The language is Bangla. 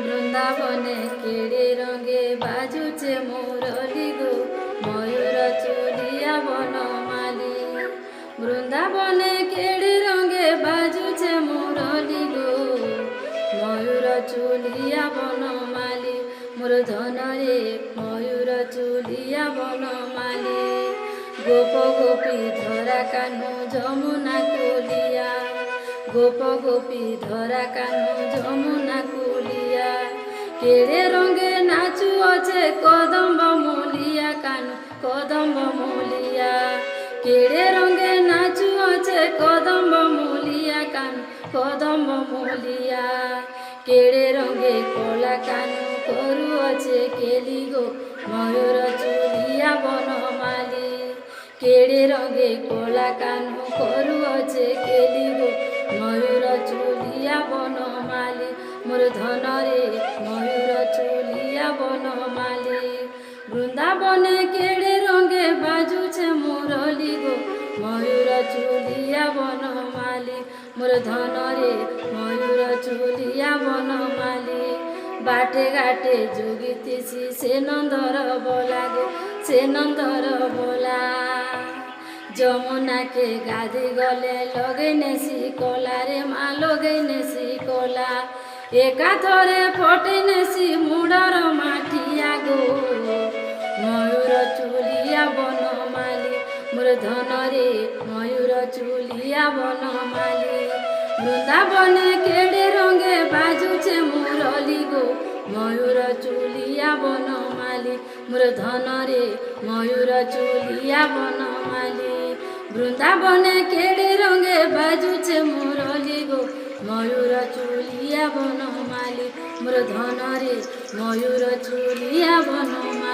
বৃন্দাবনে কেড়ে রঙে বাজুছে মুরলি গো, ময়ূর চুলিয়া বনমালী। বৃন্দাবনে কেড়ে রঙে বাজুছে মুরলি গো, ময়ূর চুলিয়া বনমালী। মোর ধনরে ময়ূর চুলিয়া বনমালী। গোপ গোপী ধরা কানু যমুনা কুলিয়া, গোপ গোপী ধরা কানু যমুনা কুলিয়া। কেড়ে রঙে নাচু আছে কদম্ব মূলিয়া কানু কদম্ব মূলিয়া। কেড়ে রঙে নাচু আছে কদম্ব মূলিয়া কানু কদম্ব মূলিয়া। কেড়ে রঙে কলা কানু করু আছে কেলি গো, ময়ূর চুলিয়া বনমালী। কেড়ে রঙে কলা কানু করু আছে কেলি গো, ময়ূর চুলিয়া বনমালী। মোর ধনরে ময়ূর চুলিয়া বনমালী। বৃন্দাবনে কেড়ে রঙে বাজুছে মুরলি গো, ময়ূর চুলিয়া বনমালী। মোর ধনরে ময়ূর চুলিয়া বনমালী। বাটে ঘাটে যোগিতেছি সে নন্দর বলা গো, সে নন্দর বলা। যমুনাকে গাধি গলে লগে নেছি কলা রে মা, লগে নেছি কলা। একা থরে ফটে নেছি মুড়র মাঠিয়া গো, ময়ূর চুলিয়া বনমালী। মোর ধনরে ময়ূর চুলিয়া বনমালী। বৃন্দাবনে কেড়ে রঙে বাজুছে মুরলি গো, ময়ূর চুলিয়া বনমালী। মোর ধনরে ময়ূর চুলিয়া বনমালী। বৃন্দাবনে কেড়ে রঙে বাজুছে মুরলি গো, ময়ূর চুলিয়া বনমালী। মোর ধনরে ময়ূর চুলিয়া বনমালী।